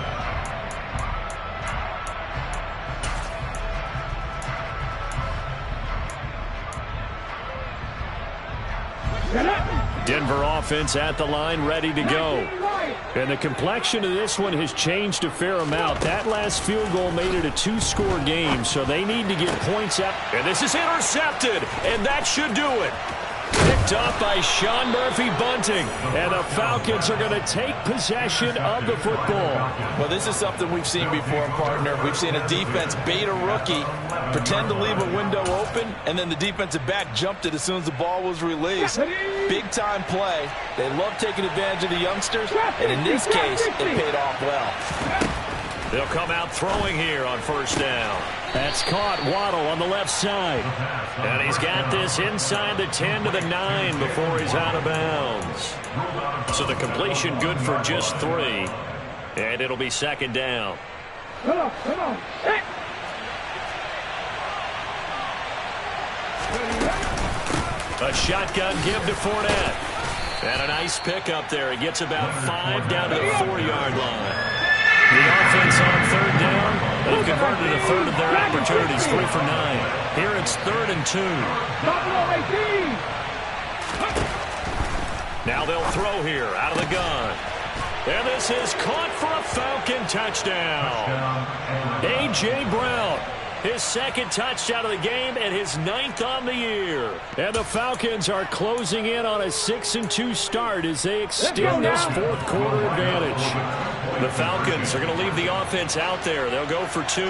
Denver offense at the line, ready to go. And the complexion of this one has changed a fair amount. That last field goal made it a two-score game, so they need to get points up. And this is intercepted, and that should do it. Picked off by Sean Murphy-Bunting. And the Falcons are going to take possession of the football. Well, this is something we've seen before, partner. We've seen a defense bait a rookie, pretend to leave a window open, and then the defensive back jumped it as soon as the ball was released. Big-time play. They love taking advantage of the youngsters, and in this case, it paid off well. They'll come out throwing here on first down. That's caught. Waddle on the left side. And he's got this inside the 10 to the 9 before he's out of bounds. So the completion good for just 3. And it'll be second down. Come on. Hey. A shotgun give to Fournette. And a nice pickup there. He gets about 5 down to the 4-yard line. The offense on third down. They've converted a third of their opportunities, 3 for 9. Here it's 3rd and 2. Now they'll throw here out of the gun. And this is caught for a Falcon touchdown. A.J. Brown, his second touchdown of the game and his 9th on the year. And the Falcons are closing in on a 6-2 start as they extend this fourth quarter advantage. The Falcons are going to leave the offense out there. They'll go for 2.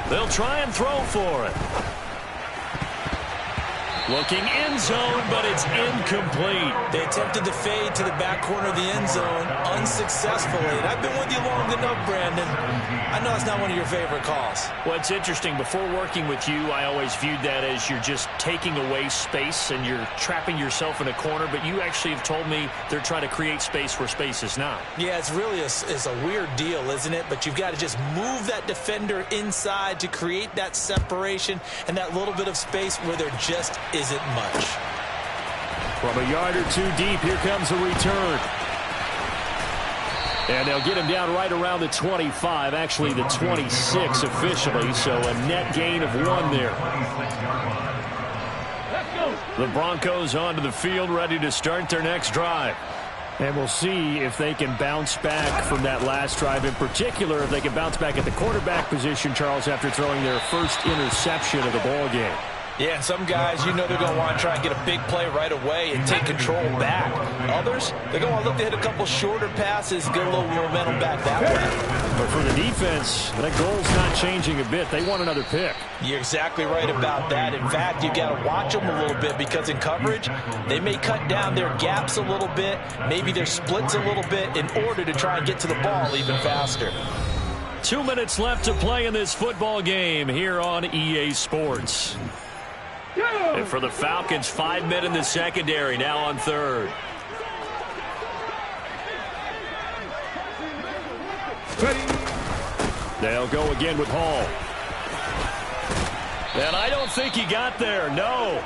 They'll try and throw for it. Looking end zone, but it's incomplete. They attempted to fade to the back corner of the end zone unsuccessfully. And I've been with you long enough, Brandon. I know it's not one of your favorite calls. Well, it's interesting. Before working with you, I always viewed that as you're just taking away space and you're trapping yourself in a corner. But you actually have told me they're trying to create space where space is not. Yeah, it's really a weird deal, isn't it? But you've got to just move that defender inside to create that separation and that little bit of space where there just isn't much. From a yard or 2 deep, here comes a return. And they'll get him down right around the 25, actually the 26 officially, so a net gain of 1 there. The Broncos onto the field, ready to start their next drive. And we'll see if they can bounce back from that last drive. In particular, if they can bounce back at the quarterback position, Charles, after throwing their first interception of the ball game. Yeah, some guys, you know they're going to want to try and get a big play right away and take control back. Others, they're going to look to hit a couple shorter passes, get a little momentum back that way. But for the defense, that goal's not changing a bit. They want another pick. You're exactly right about that. In fact, you've got to watch them a little bit because in coverage, they may cut down their gaps a little bit, maybe their splits a little bit in order to try and get to the ball even faster. 2 minutes left to play in this football game here on EA Sports. And for the Falcons, 5 men in the secondary, now on third. They'll go again with Hall. And I don't think he got there, no.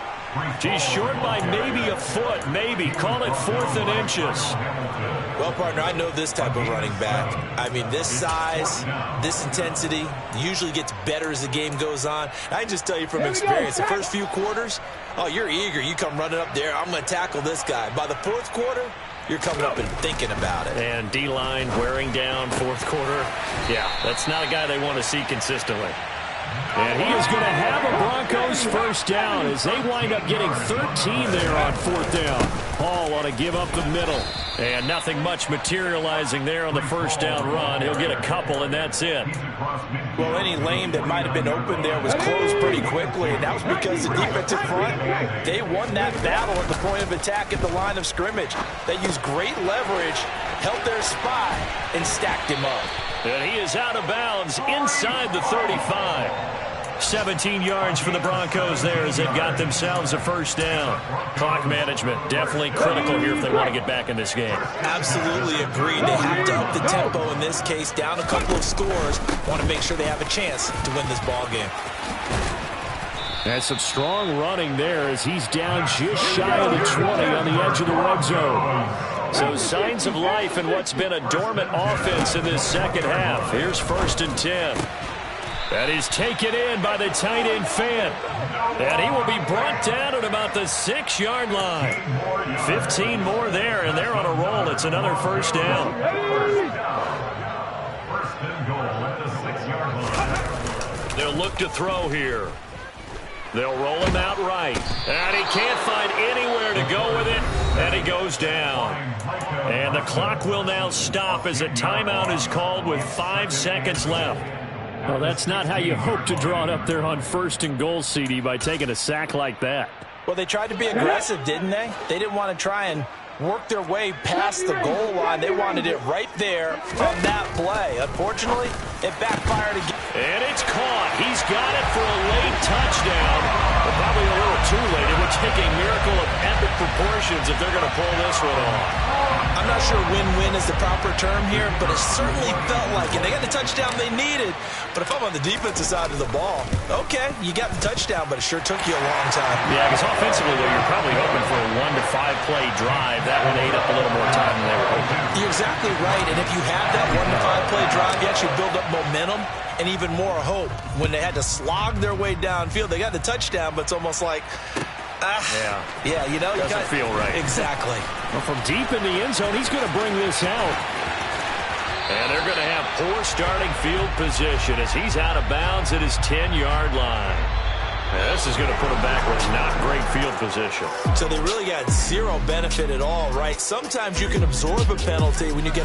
He's short by maybe a foot, maybe. Call it 4th and inches. Well, partner, I know this type of running back. I mean, this size, this intensity usually gets better as the game goes on. I can just tell you from experience, the first few quarters, oh, you're eager. You come running up there, I'm going to tackle this guy. By the 4th quarter, you're coming up and thinking about it. And D-line wearing down 4th quarter. Yeah, that's not a guy they want to see consistently. And he is going to have a Broncos first down as they wind up getting 13 there on 4th down. Hall ought to give up the middle. And nothing much materializing there on the first down run. He'll get a couple, and that's it. Well, any lane that might have been open there was closed pretty quickly, and that was because the defensive front, they won that battle at the point of attack at the line of scrimmage. They used great leverage, held their spot, and stacked him up. And he is out of bounds inside the 35. 17 yards for the Broncos there as they've got themselves a first down. Clock management definitely critical here if they want to get back in this game. Absolutely agreed. They have to up the tempo in this case, down a couple of scores. Want to make sure they have a chance to win this ball game. And some strong running there as he's down just shy of the 20 on the edge of the red zone. So signs of life in what's been a dormant offense in this second half. Here's 1st and 10. That is taken in by the tight end Fant. And he will be brought down at about the 6-yard line. 15 more there, and they're on a roll. It's another first down. 1st and goal at the 6-yard line. They'll look to throw here. They'll roll him out right. And he can't find anywhere to go with it. And he goes down. And the clock will now stop as a timeout is called with 5 seconds left. Well, that's not how you hope to draw it up there on 1st and goal, CD, by taking a sack like that. Well, they tried to be aggressive, didn't they? They didn't want to try and work their way past the goal line. They wanted it right there on that play. Unfortunately, it backfired again. And it's caught. He's got it for a late touchdown. But probably a little too late. It would take a miracle of epic proportions if they're going to pull this one off. I'm not sure win-win is the proper term here, but it certainly felt like it. They got the touchdown they needed. But if I'm on the defensive side of the ball, okay, you got the touchdown, but it sure took you a long time. Yeah, because offensively, though, you're probably hoping for a 1 to 5 play drive. That one ate up a little more time than they were hoping. You're exactly right, and if you have that 1 to 5 play drive, you actually build up momentum and even more hope. When they had to slog their way downfield, they got the touchdown, but it's almost like, yeah, you know, doesn't feel right. Exactly. Well, from deep in the end zone, he's going to bring this out. And they're going to have poor starting field position as he's out of bounds at his 10-yard line. And this is going to put him back with not great field position. So they really got zero benefit at all, right? Sometimes you can absorb a penalty when you get